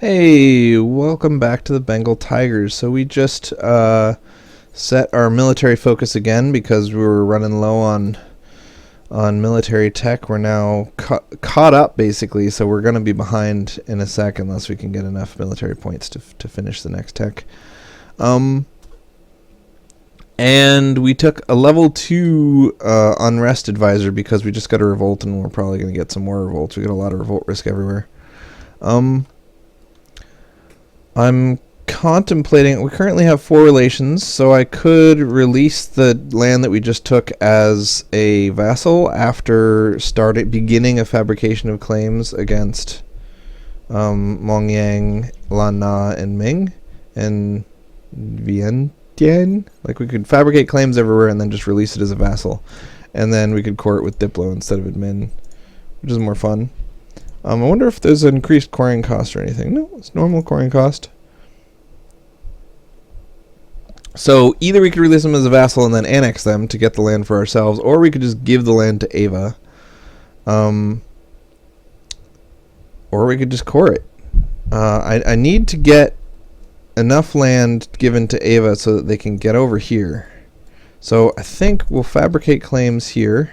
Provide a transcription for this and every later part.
Hey, welcome back to the Bengal Tigers. So we just set our military focus again because we were running low on military tech. We're now caught up basically, so we're going to be behind in a sec unless we can get enough military points to finish the next tech. And we took a level 2 unrest advisor because we just got a revolt and we're probably going to get some more revolts. We got a lot of revolt risk everywhere. I'm contemplating, we currently have 4 relations, so I could release the land that we just took as a vassal after beginning a fabrication of claims against Mongyang, Lan Na, and Ming, and Vientiane. Like, we could fabricate claims everywhere and then just release it as a vassal. And then we could core it with Diplo instead of admin, which is more fun. I wonder if there's an increased coring cost or anything. No, it's normal coring cost. So either we could release them as a vassal and then annex them to get the land for ourselves, or we could just give the land to Ava. Or we could just core it. I need to get enough land given to Ava so that they can get over here. So I think we'll fabricate claims here.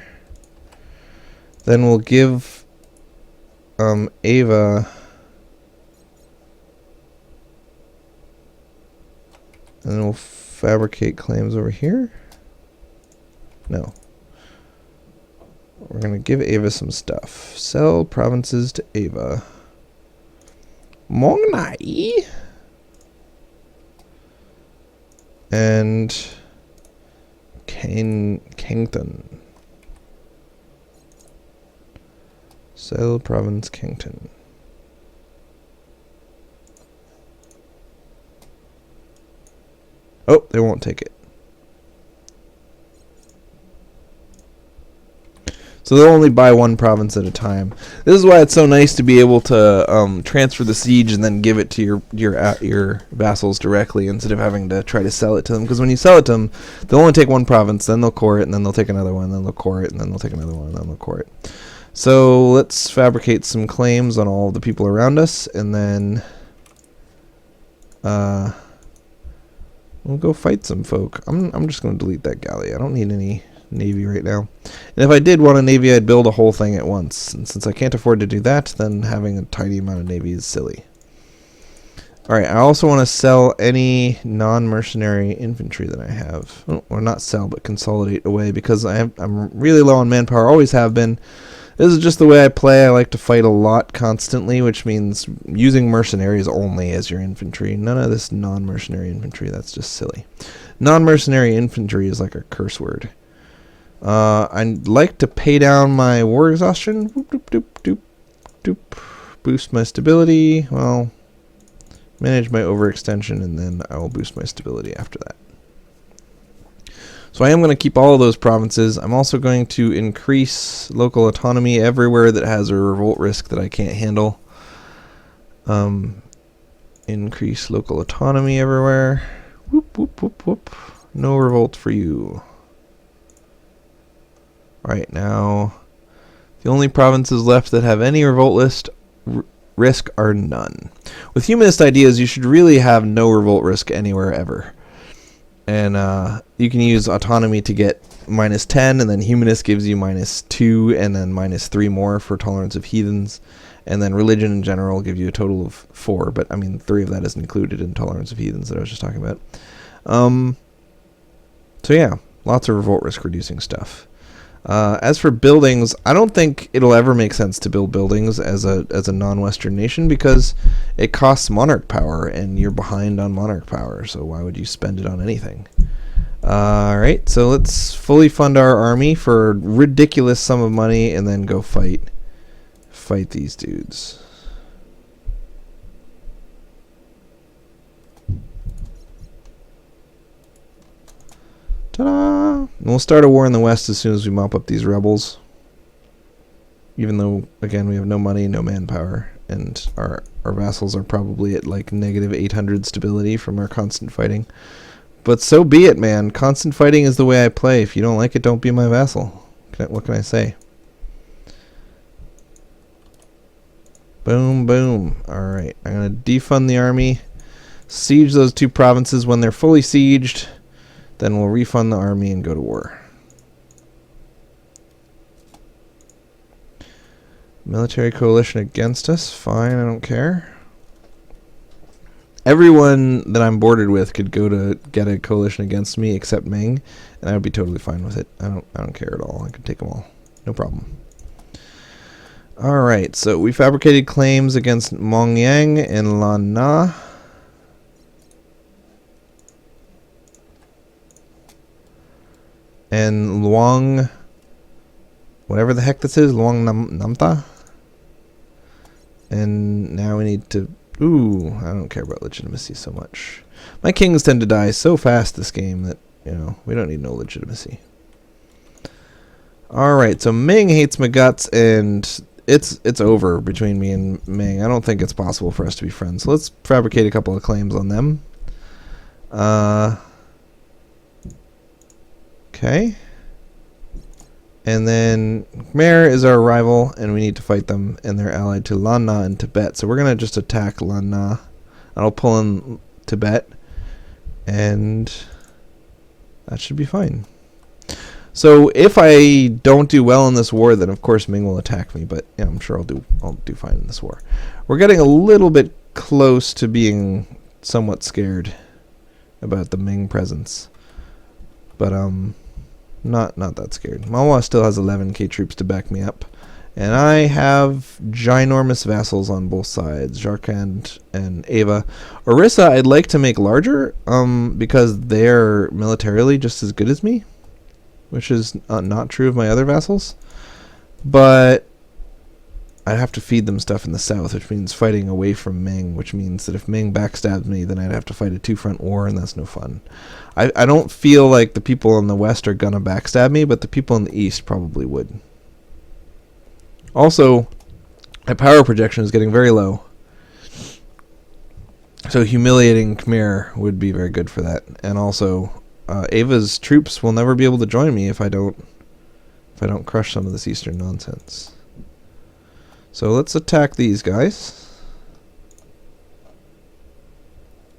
Then we'll give Ava, and then we'll fabricate claims over here. No, we're gonna give Ava some stuff. Sell provinces to Ava. Mongnai and Kangton. Sell province Kangton. Oh, they won't take it. So they'll only buy one province at a time. This is why it's so nice to be able to transfer the siege and then give it to your vassals directly instead of having to try to sell it to them. Because when you sell it to them, they'll only take one province, then they'll core it, and then they'll take another one, and then they'll core it, and then they'll take another one, and then they'll core it. So let's fabricate some claims on all the people around us, and then we'll go fight some folk. I'm just going to delete that galley. I don't need any navy right now. And if I did want a navy, I'd build a whole thing at once. And since I can't afford to do that, then having a tiny amount of navy is silly. Alright, I also want to sell any non-mercenary infantry that I have. Or not sell, but consolidate away, because I'm really low on manpower, always have been. This is just the way I play. I like to fight a lot constantly, which means using mercenaries only as your infantry. None of this non-mercenary infantry. That's just silly. Non-mercenary infantry is like a curse word. I'd like to pay down my war exhaustion. Doop, doop, doop, doop, doop. Boost my stability. Well, manage my overextension, and then I will boost my stability after that. So I am going to keep all of those provinces. I'm also going to increase local autonomy everywhere that has a revolt risk that I can't handle. Increase local autonomy everywhere. Whoop, whoop, whoop, whoop. No revolt for you. Right now, the only provinces left that have any revolt list risk are none. With humanist ideas, you should really have no revolt risk anywhere ever. And you can use autonomy to get -10, and then humanist gives you -2, and then -3 more for tolerance of heathens. And then religion in general will give you a total of 4, but I mean 3 of that isn't included in tolerance of heathens that I was just talking about. So yeah, lots of revolt risk reducing stuff. As for buildings, I don't think it'll ever make sense to build buildings as a non-Western nation because it costs monarch power, and you're behind on monarch power, so why would you spend it on anything? Alright, so let's fully fund our army for a ridiculous sum of money and then go fight these dudes. Ta-da! And we'll start a war in the west as soon as we mop up these rebels. Even though, again, we have no money, no manpower, and our vassals are probably at like -800 stability from our constant fighting. But so be it, man. Constant fighting is the way I play. If you don't like it, don't be my vassal. What can I say? Boom, boom. Alright, I'm going to defund the army. Siege those 2 provinces. When they're fully sieged, then we'll refund the army and go to war. Military coalition against us. Fine, I don't care. Everyone that I'm bordered with could go to get a coalition against me except Ming, and I would be totally fine with it. I don't care at all. I could take them all. No problem. Alright, so we fabricated claims against Mongyang and Lan Na. And Luang, whatever the heck this is, Luang Namta. And now we need to... Ooh, I don't care about legitimacy so much. My kings tend to die so fast this game that, you know, we don't need no legitimacy. Alright, so Ming hates my guts, and it's over between me and Ming. I don't think it's possible for us to be friends. So let's fabricate a couple of claims on them. Okay. And then Khmer is our rival, and we need to fight them, and they're allied to Lan Na in Tibet. So we're going to just attack Lan Na, and I'll pull in Tibet, and that should be fine. So if I don't do well in this war, then of course Ming will attack me, but yeah, I'm sure I'll do fine in this war. We're getting a little bit close to being somewhat scared about the Ming presence. But not that scared. Malwa still has 11k troops to back me up. And I have ginormous vassals on both sides, Jharkhand and Ava. Orissa I'd like to make larger, because they're militarily just as good as me, which is not true of my other vassals. But I'd have to feed them stuff in the south, which means fighting away from Ming, which means that if Ming backstabs me, then I'd have to fight a 2-front war, and that's no fun. I don't feel like the people in the west are gonna backstab me, but the people in the east probably would. Also, my power projection is getting very low. So humiliating Khmer would be very good for that. And also, Ava's troops will never be able to join me if I don't crush some of this eastern nonsense. So let's attack these guys.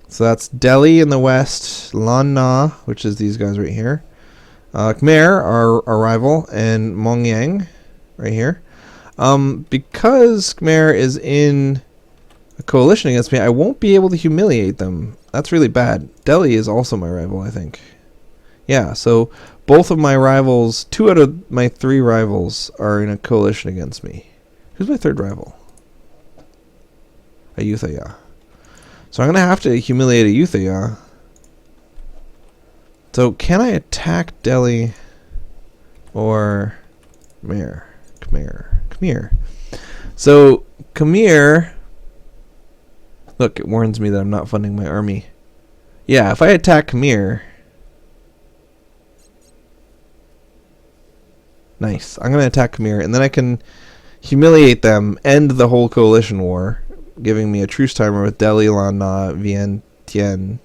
So that's Delhi in the west, Lan Na, which is these guys right here. Khmer, our rival, and Mongyang, right here. Because Khmer is in a coalition against me, I won't be able to humiliate them. That's really bad. Delhi is also my rival, I think. Yeah, so both of my rivals, 2 out of my 3 rivals are in a coalition against me. Who's my 3rd rival? Ayutthaya. So I'm going to have to humiliate Ayutthaya. So can I attack Delhi or Khmer? So Khmer, look, it warns me that I'm not funding my army. Yeah, if I attack Khmer, nice. I'm going to attack Khmer, and then I can humiliate them, end the whole coalition war, giving me a truce timer with Delhi, Lan Na, Vientiane,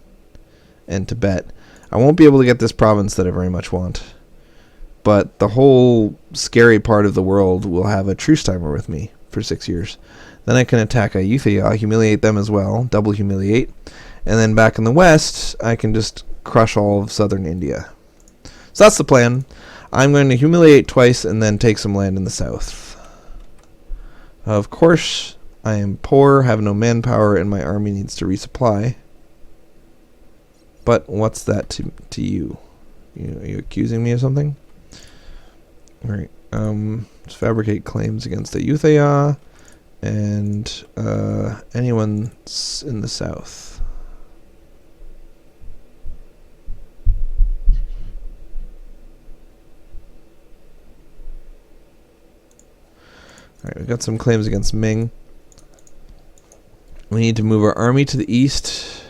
and Tibet. I won't be able to get this province that I very much want, but the whole scary part of the world will have a truce timer with me for 6 years. Then I can attack Ayutthaya, humiliate them as well, double humiliate, and then back in the west, I can just crush all of southern India. So that's the plan. I'm going to humiliate twice and then take some land in the south. Of course, I am poor, have no manpower, and my army needs to resupply. But what's that to you? Are you accusing me of something? Alright, let's fabricate claims against Ayutthaya and anyone in the south. Alright, we've got some claims against Ming. We need to move our army to the east.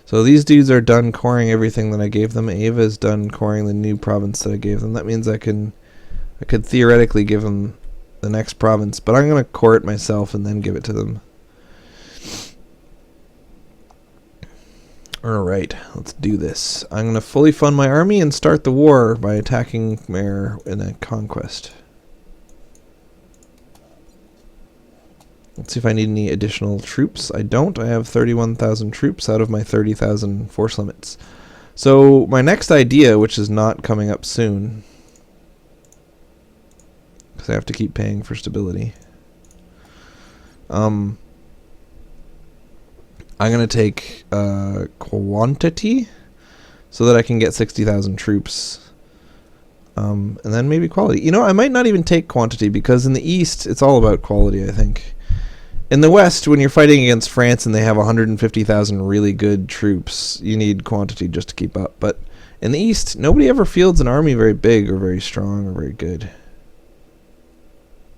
So these dudes are done coring everything that I gave them. Ava is done coring the new province that I gave them. That means I could theoretically give them the next province, but I'm going to core it myself and then give it to them. Alright, let's do this. I'm going to fully fund my army and start the war by attacking Khmer in a conquest. Let's see if I need any additional troops. I don't. I have 31,000 troops out of my 30,000 force limits. So my next idea, which is not coming up soon, because I have to keep paying for stability. I'm going to take quantity so that I can get 60,000 troops. And then maybe quality. You know, I might not even take quantity, because in the East, it's all about quality, I think. In the West, when you're fighting against France and they have 150,000 really good troops, you need quantity just to keep up. But in the East, nobody ever fields an army very big or very strong or very good.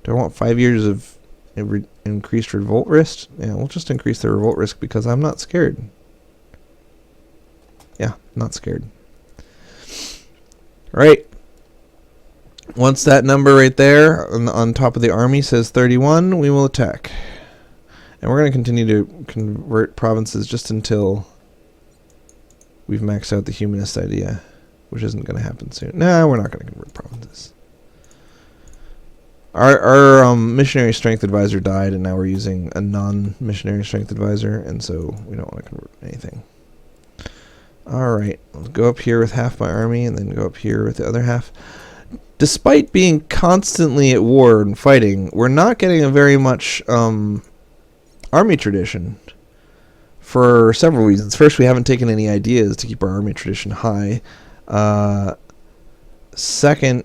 Do I want 5 years of increased revolt risk? Yeah, we'll just increase the revolt risk because I'm not scared. Yeah, not scared. Right. Once that number right there on top of the army says 31, we will attack. And we're going to continue to convert provinces just until we've maxed out the humanist idea, which isn't going to happen soon. No, we're not going to convert provinces. Our missionary strength advisor died, and now we're using a non-missionary strength advisor, and so we don't want to convert anything. Alright, let's go up here with half my army, and then go up here with the other half. Despite being constantly at war and fighting, we're not getting a very much army tradition for several reasons. First, we haven't taken any ideas to keep our army tradition high. Second,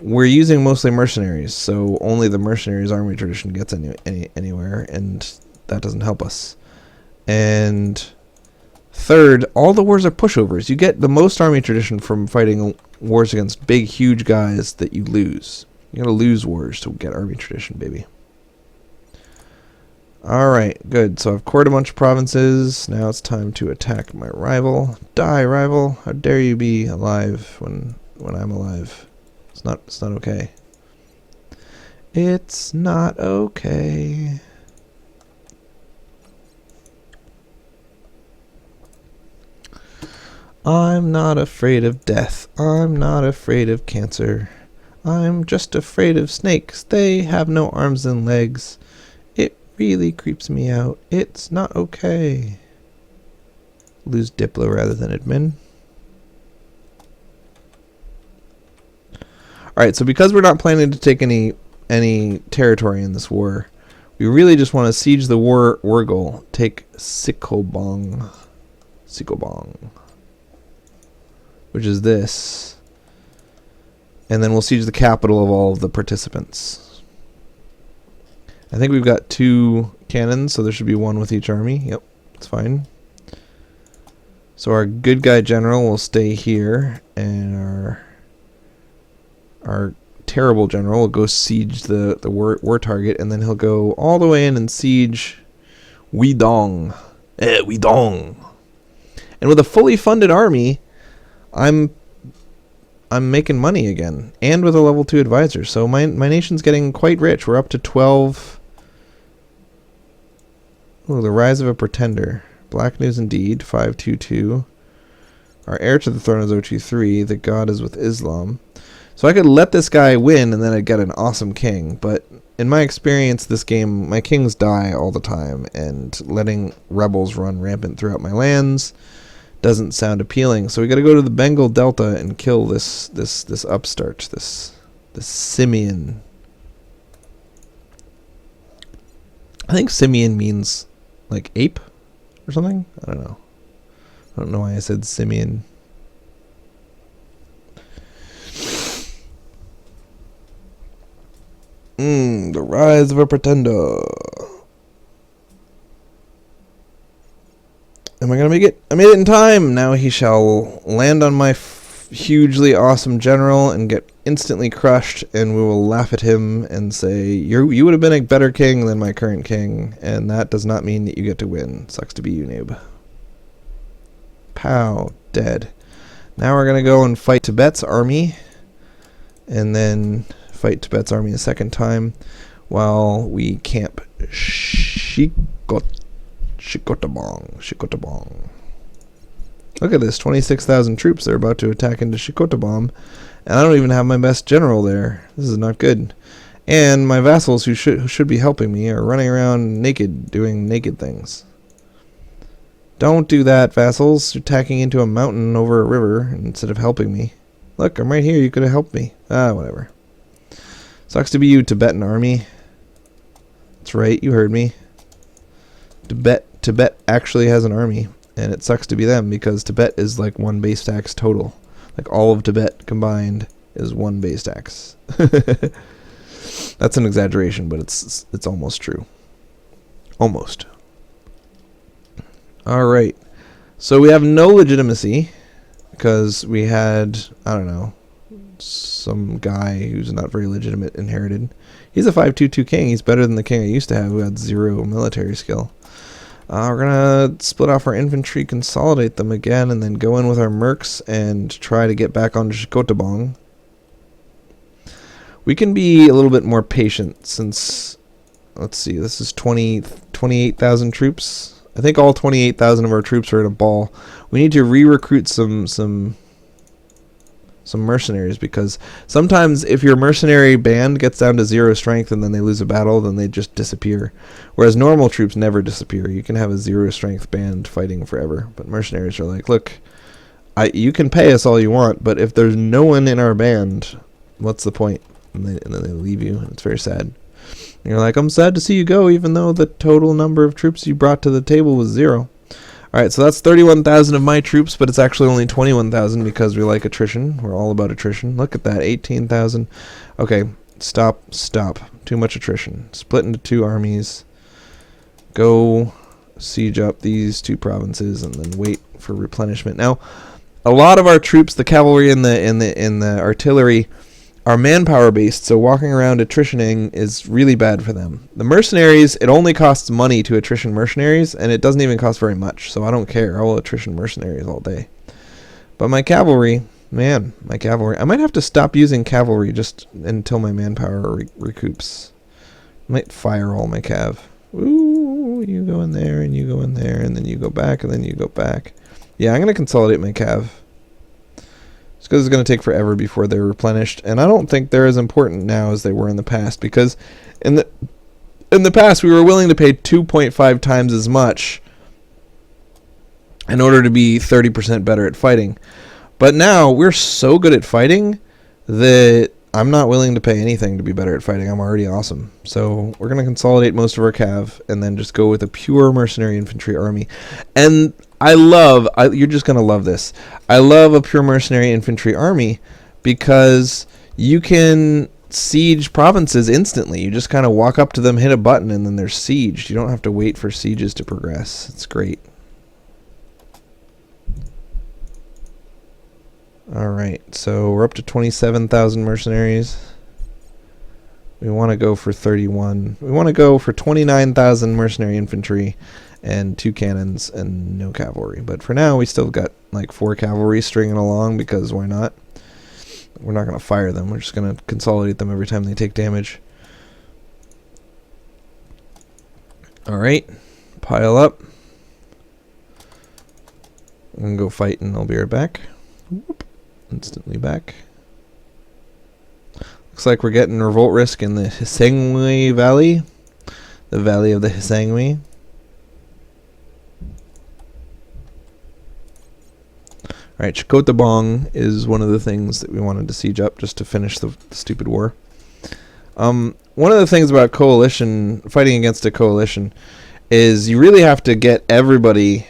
we're using mostly mercenaries, so only the mercenaries' army tradition gets anywhere, and that doesn't help us. And third, all the wars are pushovers. You get the most army tradition from fighting wars against big, huge guys that you lose. You gotta lose wars to get army tradition, baby. Alright, good. So I've cored a bunch of provinces. Now it's time to attack my rival. Die, rival! How dare you be alive when I'm alive? It's not okay. It's not okay. I'm not afraid of death. I'm not afraid of cancer. I'm just afraid of snakes. They have no arms and legs. It really creeps me out. It's not okay. Lose Diplo rather than admin. Alright, so because we're not planning to take any territory in this war, we really just want to siege the war goal. Take Sikobong. Which is this. And then we'll siege the capital of all of the participants. I think we've got 2 cannons, so there should be 1 with each army. Yep, that's fine. So our good guy general will stay here, and our terrible general will go siege the war target, and then he'll go all the way in and siege Huidong. Huidong. And with a fully funded army, I'm making money again, and with a level 2 advisor. So my nation's getting quite rich. We're up to 12. Oh, the rise of a pretender. Black news indeed. 522. Our heir to the throne is 023. The god is with Islam. So I could let this guy win, and then I'd get an awesome king. But in my experience, this game, my kings die all the time, and letting rebels run rampant throughout my lands doesn't sound appealing. So we got to go to the Bengal Delta and kill this upstart, this simian. I think simian means like ape or something. I don't know. I don't know why I said simian. The rise of a pretender. Am I going to make it? I made it in time! Now he shall land on my hugely awesome general and get instantly crushed, and we will laugh at him and say, you would have been a better king than my current king, and that does not mean that you get to win. Sucks to be you, noob. Pow. Dead. Now we're going to go and fight Tibet's army, and then fight Tibet's army a second time while we camp Shikotabong. Look at this, 26,000 troops. They're about to attack into Shikotabong, and I don't even have my best general there. This is not good. And my vassals, who should be helping me, are running around naked, doing naked things. Don't do that, vassals. You're tacking into a mountain over a river instead of helping me. Look, I'm right here. You could have helped me. Whatever. Sucks to be you, Tibetan army. That's right, you heard me. Tibet actually has an army, and it sucks to be them because Tibet is like 1 base tax total. Like all of Tibet combined is 1 base tax. That's an exaggeration, but it's almost true. Almost. All right. So we have no legitimacy because we had, I don't know, some guy who's not very legitimate inherited. He's a 5/2/2 king. He's better than the king I used to have who had 0 military skill. We're going to split off our infantry, consolidate them again, and then go in with our mercs and try to get back onto Shikotabong. We can be a little bit more patient since, let's see, this is 28,000 troops. I think all 28,000 of our troops are in a ball. We need to re-recruit some mercenaries because sometimes if your mercenary band gets down to 0 strength and then they lose a battle, then they just disappear. Whereas normal troops never disappear. You can have a 0 strength band fighting forever. But mercenaries are like, look, you can pay us all you want, but if there's no one in our band, what's the point? And then they leave you, and it's very sad. And you're like, I'm sad to see you go, even though the total number of troops you brought to the table was 0. Alright, so that's 31,000 of my troops, but it's actually only 21,000 because we like attrition. We're all about attrition. Look at that, 18,000. Okay, stop. Too much attrition. Split into 2 armies. Go siege up these 2 provinces and then wait for replenishment. Now, a lot of our troops, the cavalry and the artillery, are manpower based, so walking around attritioning is really bad for them. The mercenaries, it only costs money to attrition mercenaries, and it doesn't even cost very much, so I don't care. I will attrition mercenaries all day. But my cavalry, man, I might have to stop using cavalry just until my manpower recoups. I might fire all my cav. Ooh, you go in there, and you go in there, and then you go back, and then you go back. Yeah, I'm going to consolidate my cav. Because it's going to take forever before they're replenished, and I don't think they're as important now as they were in the past, because in the past we were willing to pay 2.5 times as much in order to be 30% better at fighting. But now we're so good at fighting that I'm not willing to pay anything to be better at fighting. I'm already awesome. So we're going to consolidate most of our cav and then just go with a pure mercenary infantry army. And you're just going to love this. I love a pure mercenary infantry army because you can siege provinces instantly. You just kind of walk up to them, hit a button, and then they're sieged. You don't have to wait for sieges to progress. It's great. Alright, so we're up to 27,000 mercenaries. We want to go for 31. We want to go for 29,000 mercenary infantry and 2 cannons and no cavalry. But for now, we still got like 4 cavalry stringing along because why not? We're not going to fire them. We're just going to consolidate them every time they take damage. Alright, pile up. I'm going to go fight and I'll be right back. Whoop. Instantly back. Looks like we're getting revolt risk in the Hisangwe Valley. The Valley of the Hisangwe. Alright, Shikotabong is one of the things that we wanted to siege up just to finish the stupid war. One of the things about coalition, fighting against a coalition, is you really have to get everybody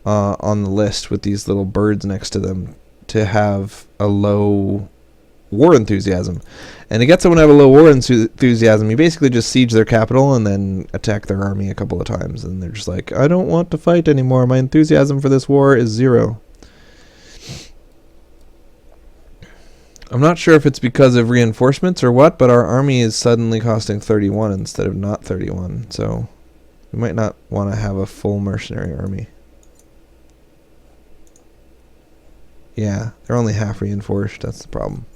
on the list with these little birds next to them to have a low war enthusiasm. And to get someone to have a low war enthusiasm, you basically just siege their capital and then attack their army a couple of times. And they're just like, I don't want to fight anymore. My enthusiasm for this war is 0. I'm not sure if it's because of reinforcements or what, but our army is suddenly costing 31 instead of not 31. So we might not want to have a full mercenary army. Yeah, they're only half reinforced. That's the problem.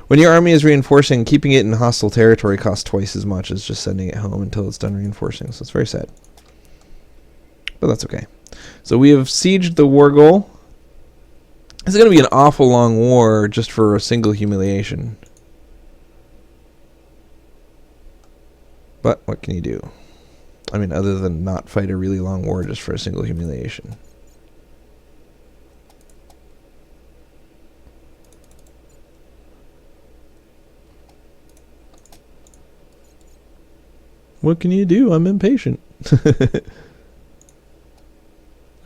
When your army is reinforcing, keeping it in hostile territory costs twice as much as just sending it home until it's done reinforcing. So it's very sad. But that's okay. So we have sieged the war goal. This is going to be an awful long war just for a single humiliation. But what can you do? I mean, other than not fight a really long war just for a single humiliation. What can you do? I'm impatient.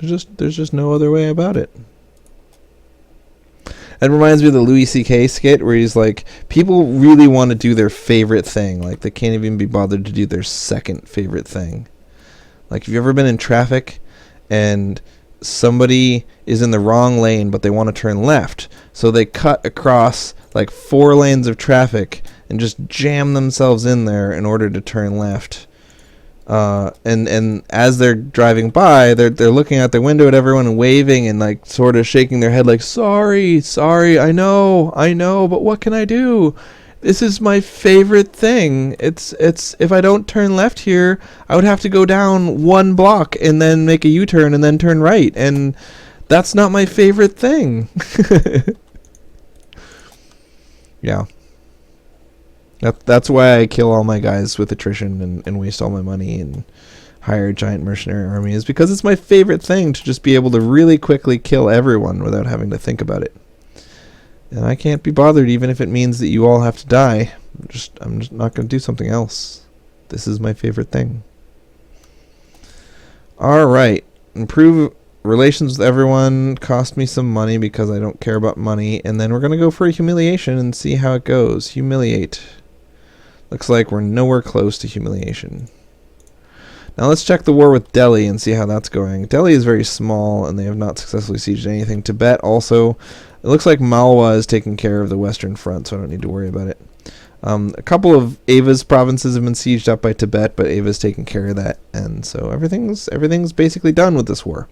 There's just no other way about it. It reminds me of the Louis C.K. skit where he's like, people really want to do their favorite thing. Like, they can't even be bothered to do their second favorite thing. Like, have you ever been in traffic and somebody is in the wrong lane but they want to turn left? So they cut across like 4 lanes of traffic and just jam themselves in there in order to turn left. And as they're driving by, they're looking out their window at everyone and waving and like sort of shaking their head like, sorry, I know, but what can I do? This is my favorite thing. It's if I don't turn left here, I would have to go down 1 block and then make a U-turn and then turn right, and that's not my favorite thing. Yeah. That's why I kill all my guys with attrition and waste all my money and hire a giant mercenary army, is because it's my favorite thing to just be able to really quickly kill everyone without having to think about it. And I can't be bothered even if it means that you all have to die. I'm just not going to do something else. This is my favorite thing. Alright. Improve relations with everyone. Cost me some money because I don't care about money. And then we're going to go for a humiliation and see how it goes. Humiliate. Looks like we're nowhere close to humiliation. Now let's check the war with Delhi and see how that's going. Delhi is very small and they have not successfully sieged anything. Tibet also. It looks like Malwa is taking care of the western front, so I don't need to worry about it. A couple of Ava's provinces have been sieged up by Tibet, but Ava's taking care of that, and so everything's basically done with this war.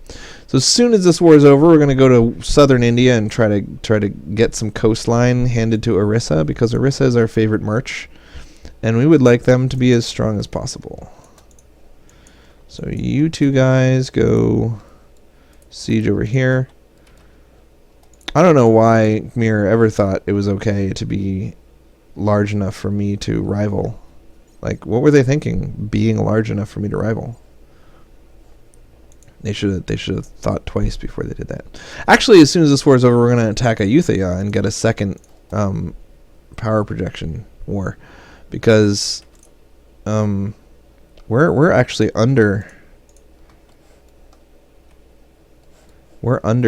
So as soon as this war is over, we're going to go to southern India and try to get some coastline handed to Orissa, because Orissa is our favorite march, and we would like them to be as strong as possible. So you 2 guys go siege over here. I don't know why Mir ever thought it was okay to be large enough for me to rival. Like, what were they thinking? Being large enough for me to rival. They should have thought twice before they did that. Actually, as soon as this war is over, we're going to attack Ayutthaya and get a second power projection war, because we're actually under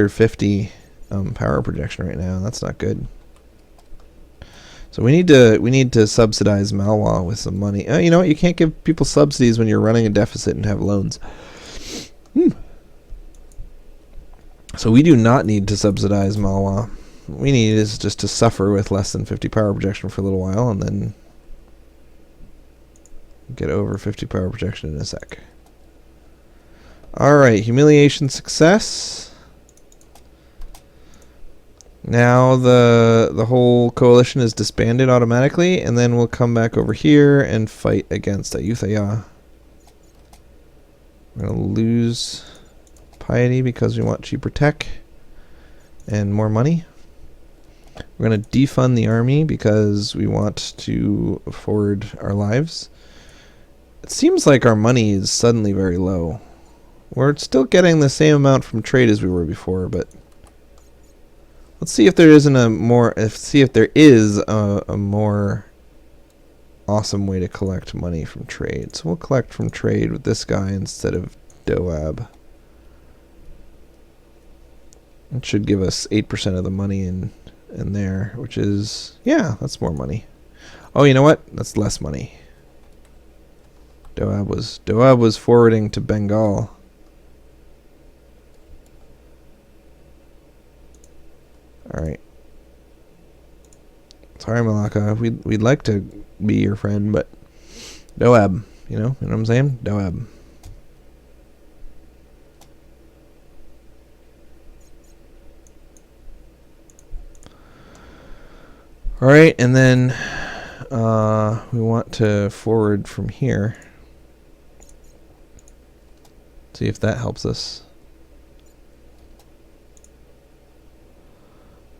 50 power projection right now, and that's not good. So we need to subsidize Malwa with some money. You know what? You can't give people subsidies when you're running a deficit and have loans. So we do not need to subsidize Malwa. What we need is just to suffer with less than 50 power projection for a little while, and then get over 50 power projection in a sec. Alright, humiliation success. Now the whole coalition is disbanded automatically, and then we'll come back over here and fight against Ayutthaya. We're going to lose piety because we want cheaper tech and more money. We're going to defund the army because we want to afford our lives. It seems like our money is suddenly very low. We're still getting the same amount from trade as we were before, but let's see if there isn't a more awesome way to collect money from trade. So we'll collect from trade with this guy instead of Doab. It should give us 8% of the money in there, which is, yeah, that's more money. Oh, you know what? That's less money. Doab was forwarding to Bengal. Alright. Sorry, Malacca. We'd like to be your friend, but Doab, you know what I'm saying? Doab. Alright, and then we want to forward from here. See if that helps us.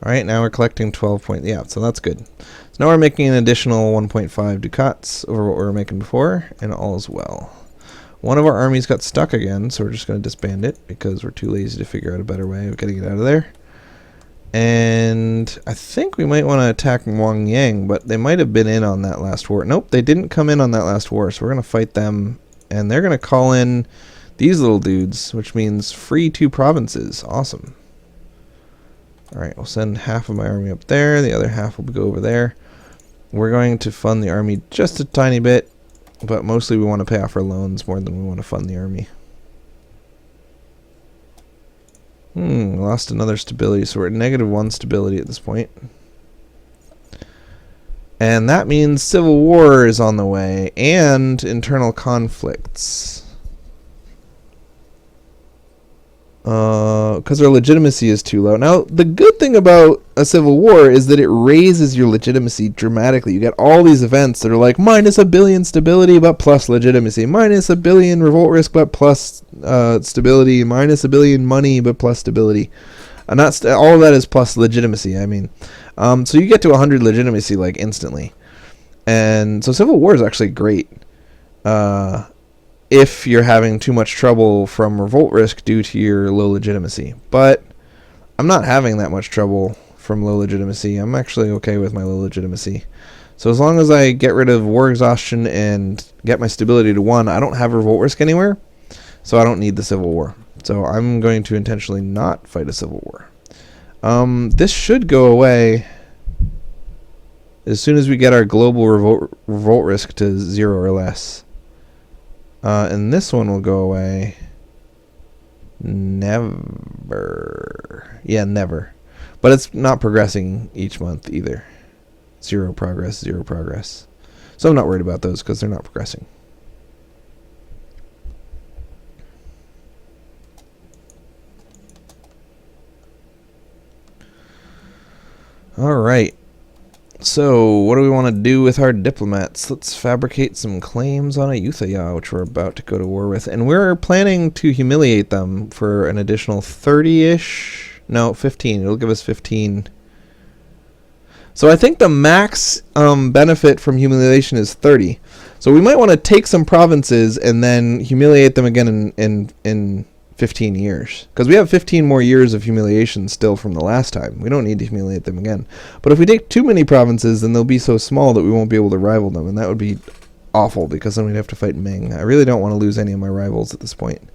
Alright, now we're collecting 12 points. Yeah, so that's good. So now we're making an additional 1.5 ducats over what we were making before, and all is well. One of our armies got stuck again, so we're just going to disband it because we're too lazy to figure out a better way of getting it out of there. And I think we might want to attack Yang, but they might have been in on that last war. Nope, they didn't come in on that last war, so we're going to fight them. And they're going to call in these little dudes, which means free 2 provinces. Awesome. Alright, we'll send half of my army up there. The other half will go over there. We're going to fund the army just a tiny bit, but mostly we want to pay off our loans more than we want to fund the army. We lost another stability, so we're at -1 stability at this point. And that means civil war is on the way, and internal conflicts. Because our legitimacy is too low. Now, the good thing about a civil war is that it raises your legitimacy dramatically. You get all these events that are like -1 billion stability but plus legitimacy, -1 billion revolt risk but plus stability, -1 billion money but plus stability. And that's all of that is plus legitimacy. I mean, so you get to 100 legitimacy like instantly, and so civil war is actually great. If you're having too much trouble from revolt risk due to your low legitimacy. But I'm not having that much trouble from low legitimacy. I'm actually okay with my low legitimacy. So as long as I get rid of war exhaustion and get my stability to 1, I don't have revolt risk anywhere, so I don't need the civil war. So I'm going to intentionally not fight a civil war. This should go away as soon as we get our global revolt risk to 0 or less. And this one will go away. Never. Yeah, never. But it's not progressing each month either. 0 progress, 0 progress. So I'm not worried about those because they're not progressing. Alright. So, what do we want to do with our diplomats? Let's fabricate some claims on Ayutthaya, which we're about to go to war with. And we're planning to humiliate them for an additional 30-ish. No, 15. It'll give us 15. So I think the max benefit from humiliation is 30. So we might want to take some provinces and then humiliate them again in 15 years. Because we have 15 more years of humiliation still from the last time. We don't need to humiliate them again. But if we take too many provinces, then they'll be so small that we won't be able to rival them. And that would be awful, because then we'd have to fight Ming. I really don't want to lose any of my rivals at this point.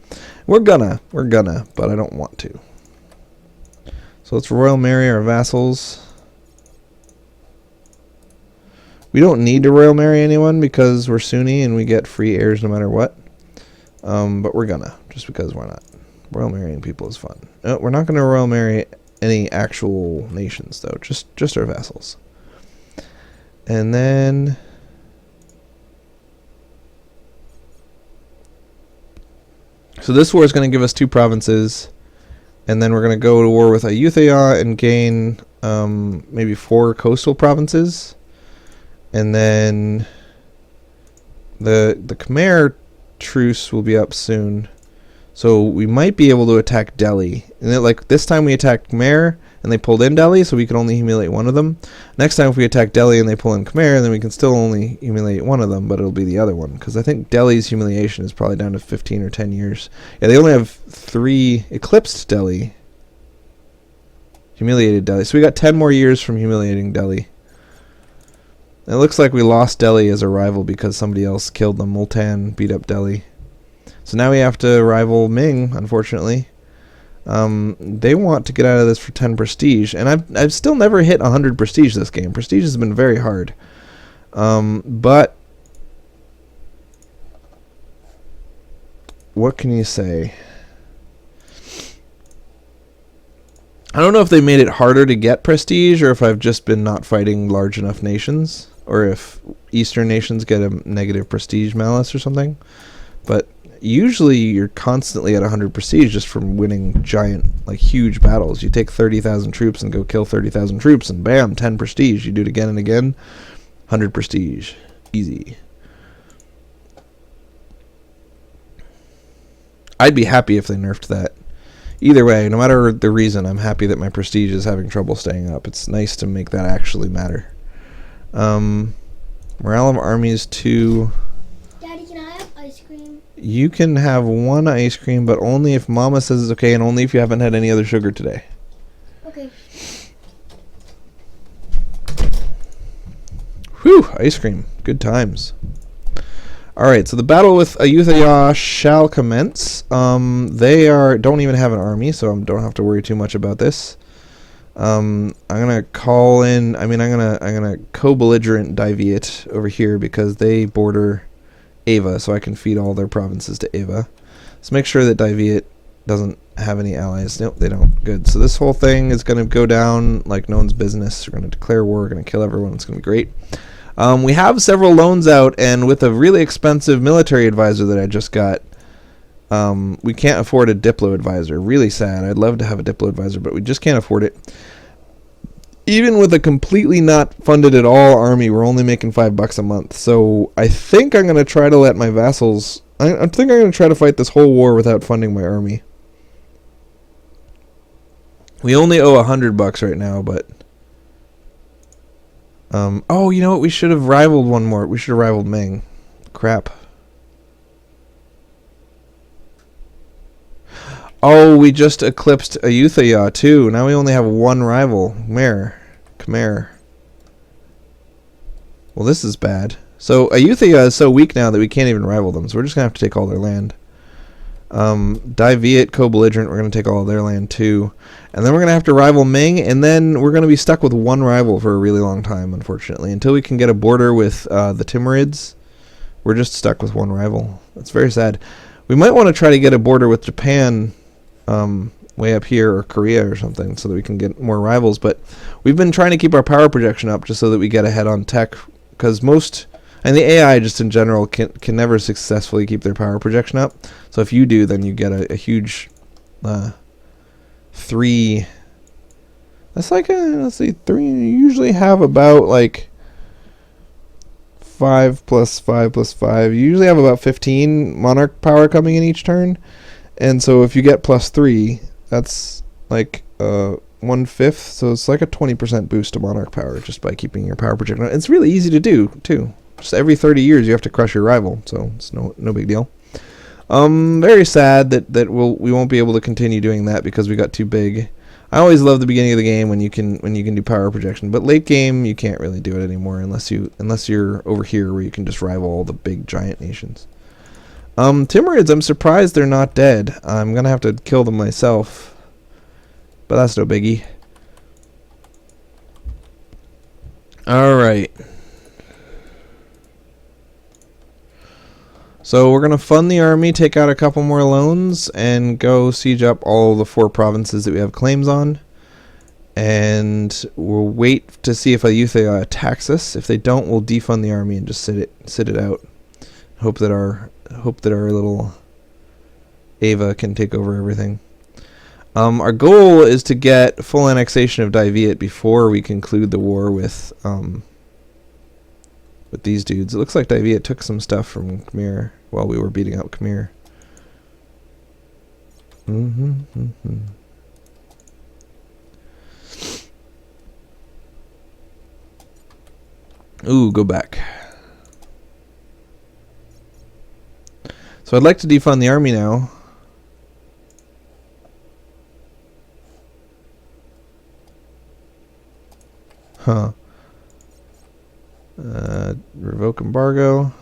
We're gonna, but I don't want to. So let's royal marry our vassals. We don't need to royal marry anyone because we're Sunni and we get free heirs no matter what. But we're gonna, just because why not? Royal marrying people is fun. No, we're not going to royal marry any actual nations, though. Just our vassals. And then... So this war is going to give us 2 provinces. And then we're going to go to war with Ayutthaya and gain maybe 4 coastal provinces. And then the Khmer truce will be up soon. So we might be able to attack Delhi. And then, like, this time we attacked Khmer and they pulled in Delhi, so we could only humiliate one of them. Next time if we attack Delhi and they pull in Khmer, then we can still only humiliate one of them, but it'll be the other one. Because I think Delhi's humiliation is probably down to 15 or 10 years. Yeah, they only have 3 eclipsed Delhi. Humiliated Delhi. So we got 10 more years from humiliating Delhi. It looks like we lost Delhi as a rival because somebody else killed them. Multan beat up Delhi. So now we have to rival Ming, unfortunately. They want to get out of this for 10 prestige, and I've still never hit 100 prestige this game. Prestige has been very hard. But what can you say? I don't know if they made it harder to get prestige, or if I've just been not fighting large enough nations, or if Eastern nations get a negative prestige malus or something. But usually you're constantly at 100 prestige just from winning giant, like, huge battles. You take 30,000 troops and go kill 30,000 troops, and bam, 10 prestige. You do it again and again, 100 prestige. Easy. I'd be happy if they nerfed that. Either way, no matter the reason, I'm happy that my prestige is having trouble staying up. It's nice to make that actually matter. Morale of armies 2. Daddy, can I have ice cream? You can have 1 ice cream, but only if Mama says it's okay, and only if you haven't had any other sugar today. Okay. Whew, ice cream. Good times. Alright, so the battle with Ayutthaya shall commence. They don't even have an army, so I don't have to worry too much about this. I'm gonna call in. I'm gonna co-belligerent Diviet over here because they border Ava, so I can feed all their provinces to Ava. Let's make sure that Diviet doesn't have any allies. Nope, they don't. Good. So this whole thing is gonna go down like no one's business. We're gonna declare war. We're gonna kill everyone. It's gonna be great. We have several loans out, and with a really expensive military advisor that I just got, we can't afford a Diplo advisor. Really sad. I'd love to have a Diplo advisor, but we just can't afford it. Even with a completely not funded at all army, we're only making $5 a month. So I think I'm going to try to let my vassals... I think I'm going to try to fight this whole war without funding my army. We only owe $100 right now, but... oh, you know what? We should have rivaled one more. We should have rivaled Ming. Crap. Oh, we just eclipsed Ayutthaya too. Now we only have 1 rival. Khmer. Well, this is bad. So Ayutthaya is so weak now that we can't even rival them. So we're just going to have to take all their land. Diviet, co-belligerent, we're going to take all of their land too. And then we're going to have to rival Ming, and then we're going to be stuck with 1 rival for a really long time, unfortunately. Until we can get a border with the Timurids, we're just stuck with 1 rival. That's very sad. We might want to try to get a border with Japan way up here, or Korea or something, so that we can get more rivals. But we've been trying to keep our power projection up just so that we get ahead on tech, because and the AI just in general can never successfully keep their power projection up. So if you do, then you get a huge 3. That's like let's see, 3. You usually have about like 5 plus 5 plus 5. You usually have about 15 monarch power coming in each turn. And so if you get plus 3, that's like 1/5. So it's like a 20% boost to monarch power just by keeping your power projection up. It's really easy to do too. Just every 30 years you have to crush your rival, so it's no big deal. Very sad that we won't be able to continue doing that because we got too big. I always love the beginning of the game when you can do power projection, but late game you can't really do it anymore unless you're over here where you can just rival all the big giant nations. Timurids, I'm surprised they're not dead. I'm gonna have to kill them myself, but that's no biggie. All right. So we're going to fund the army, take out a couple more loans, and go siege up all the 4 provinces that we have claims on. And we'll wait to see if Ayutthaya attacks us. If they don't, we'll defund the army and just sit it out. Hope that our little Ava can take over everything. Our goal is to get full annexation of Diviet before we conclude the war with these dudes. It looks like Diviet took some stuff from Khmer while we were beating up Khmer. Ooh, go back. So I'd like to defund the army now. Huh. Revoke embargo.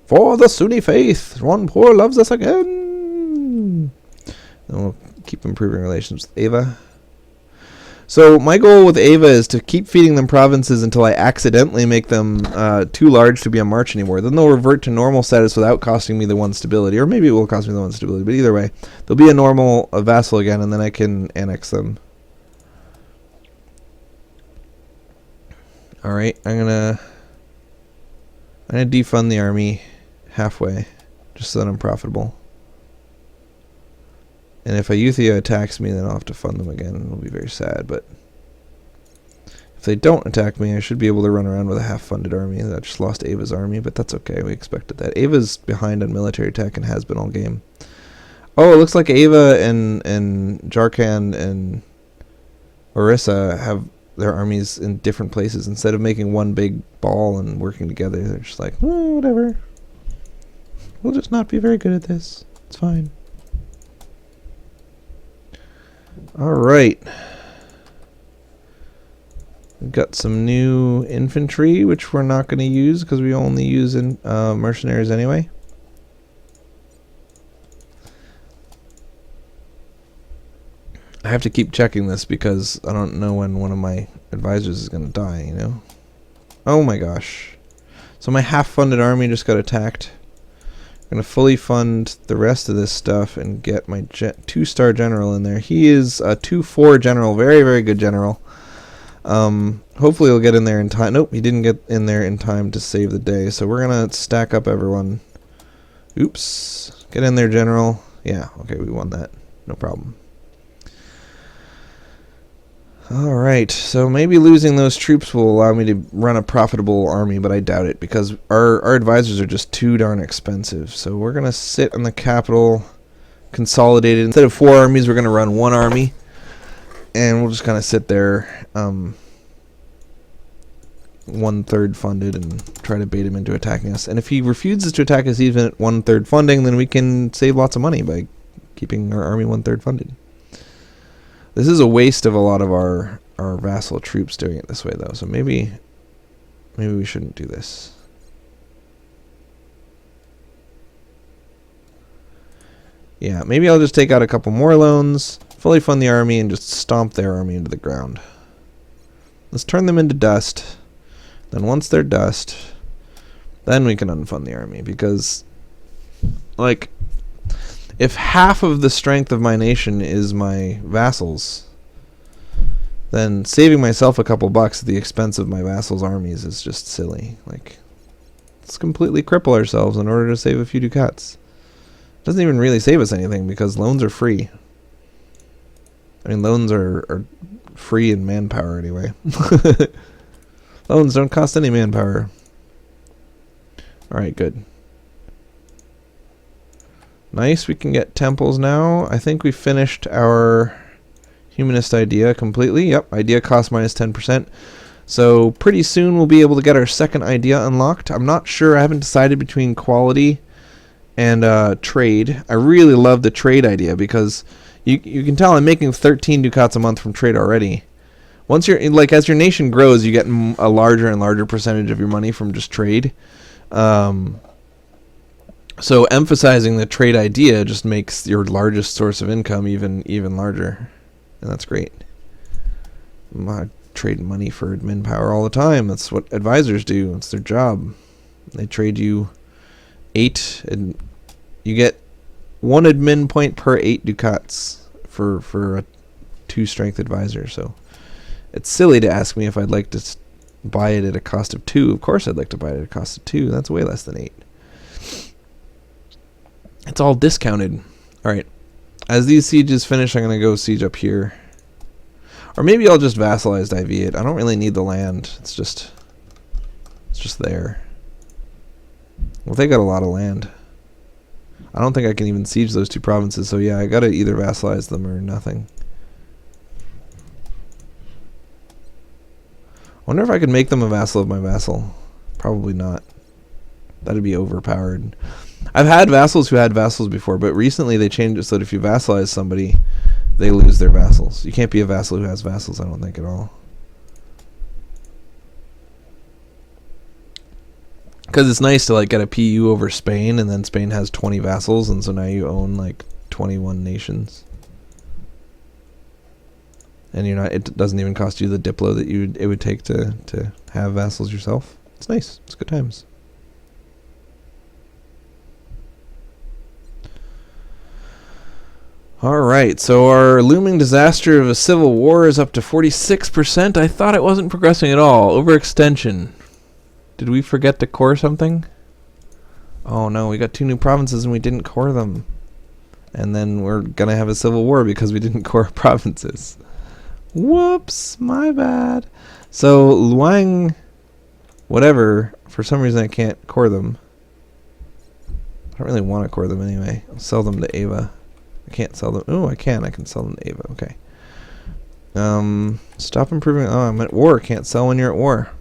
For the Sunni faith, Rampur loves us again. And we'll keep improving relations with Ava. So my goal with Ava is to keep feeding them provinces until I accidentally make them too large to be on march anymore. Then they'll revert to normal status without costing me the 1 stability. Or maybe it will cost me the 1 stability. But either way, they'll be a normal vassal again, and then I can annex them. Alright, I'm gonna defund the army halfway, just so that I'm profitable. And if Ayutthaya attacks me, then I'll have to fund them again, and it'll be very sad, but if they don't attack me, I should be able to run around with a half-funded army. I just lost Ava's army, but that's okay, we expected that. Ava's behind on military tech and has been all game. Oh, it looks like Ava and Jarkand and Orissa have their armies in different places. Instead of making one big ball and working together, they're just like, oh, whatever. We'll just not be very good at this. It's fine. Alright. We've got some new infantry, which we're not going to use because we only use mercenaries anyway. I have to keep checking this because I don't know when one of my advisors is going to die, you know? Oh my gosh. So my half-funded army just got attacked. I'm going to fully fund the rest of this stuff and get my 2-star general in there. He is a 2-4 general. Very, very good general. Hopefully he'll get in there in time. Nope, he didn't get in there in time to save the day. So we're going to stack up everyone. Oops. Get in there, general. Yeah, okay, we won that. No problem. Alright, so maybe losing those troops will allow me to run a profitable army, but I doubt it because our advisors are just too darn expensive. So we're going to sit in the capital, consolidated. Instead of 4 armies, we're going to run 1 army. And we'll just kind of sit there, 1/3 funded, and try to bait him into attacking us. And if he refuses to attack us even at 1/3 funding, then we can save lots of money by keeping our army 1/3 funded. This is a waste of a lot of our vassal troops doing it this way, though. So maybe we shouldn't do this. Yeah, maybe I'll just take out a couple more loans, fully fund the army, and just stomp their army into the ground. Let's turn them into dust. Then once they're dust, then we can unfund the army. Because, like, if half of the strength of my nation is my vassals, then saving myself a couple bucks at the expense of my vassals' armies is just silly. Like, let's completely cripple ourselves in order to save a few ducats. Doesn't even really save us anything because loans are free. I mean, loans are free in manpower anyway. Loans don't cost any manpower. Alright, good. Nice, we can get temples now. I think we finished our humanist idea completely. Yep, idea cost minus 10%. So pretty soon we'll be able to get our second idea unlocked. I'm not sure, I haven't decided between quality and trade. I really love the trade idea because you can tell I'm making 13 ducats a month from trade already. Once you're like, as your nation grows, you get a larger and larger percentage of your money from just trade. So emphasizing the trade idea just makes your largest source of income even larger, and that's great. I trade money for admin power all the time. That's what advisors do. It's their job. They trade you 8, and you get 1 admin point per 8 ducats for a 2 strength advisor. So it's silly to ask me if I'd like to buy it at a cost of 2. Of course I'd like to buy it at a cost of 2. That's way less than 8. It's all discounted. Alright. As these sieges finish, I'm going to go siege up here. Or maybe I'll just vassalize IV it. I don't really need the land. It's just there. Well, they got a lot of land. I don't think I can even siege those 2 provinces, so yeah, I gotta either vassalize them or nothing. I wonder if I could make them a vassal of my vassal. Probably not. That'd be overpowered. I've had vassals who had vassals before, but recently they changed it so that if you vassalize somebody, they lose their vassals. You can't be a vassal who has vassals, I don't think, at all. Because it's nice to like get a PU over Spain, and then Spain has 20 vassals, and so now you own like 21 nations. And you're not. It doesn't even cost you the diplo that it would take to have vassals yourself. It's nice. It's good times. Alright, so our looming disaster of a civil war is up to 46%. I thought it wasn't progressing at all. Overextension. Did we forget to core something? Oh no, we got 2 new provinces and we didn't core them. And then we're gonna have a civil war because we didn't core provinces. Whoops, my bad. So Luang, whatever, for some reason I can't core them. I don't really want to core them anyway. I'll sell them to Ava. I can't sell them. Oh, I can. I can sell them to Ava. Okay. Stop improving. Oh, I'm at war. Can't sell when you're at war.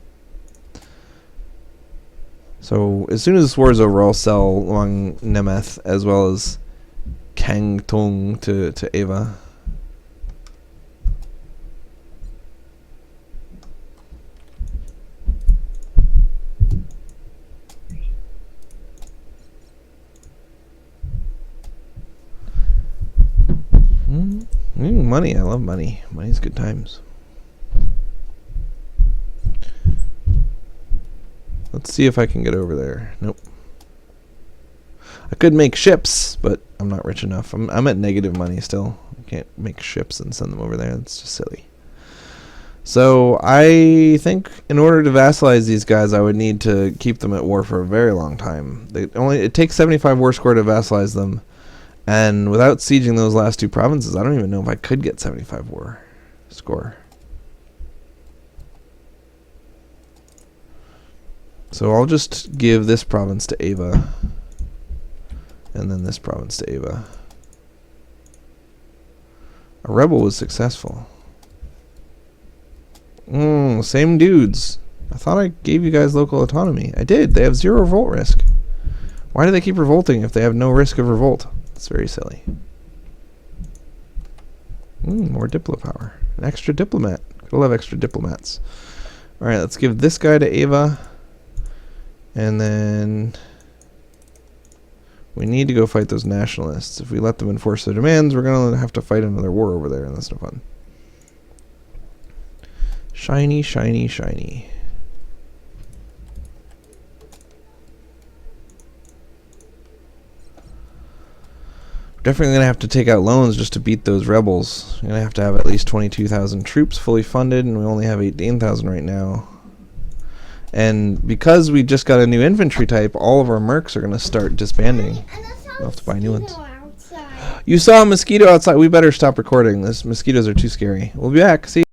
So as soon as this war is over, I'll sell Luang Nemeth as well as Kang Tung to Ava. Money. I love money. Money's good times. Let's see if I can get over there. Nope. I could make ships, but I'm not rich enough. I'm at negative money still. I can't make ships and send them over there. That's just silly. So I think in order to vassalize these guys, I would need to keep them at war for a very long time. It takes 75 war score to vassalize them. And without sieging those last two provinces, I don't even know if I could get 75 war score. So I'll just give this province to Ava. And then this province to Ava. A rebel was successful. Same dudes. I thought I gave you guys local autonomy. I did. They have 0 revolt risk. Why do they keep revolting if they have no risk of revolt? It's very silly. More diplo power. An extra diplomat. Gotta love extra diplomats. Alright, let's give this guy to Ava. And then we need to go fight those nationalists. If we let them enforce their demands, we're going to have to fight another war over there, and that's no fun. Shiny, shiny, shiny. Definitely going to have to take out loans just to beat those rebels. You're going to have at least 22,000 troops fully funded, and we only have 18,000 right now. And because we just got a new infantry type, all of our mercs are going to start disbanding. We'll have to buy new ones. You saw a mosquito outside. We better stop recording. These mosquitoes are too scary. We'll be back. See you.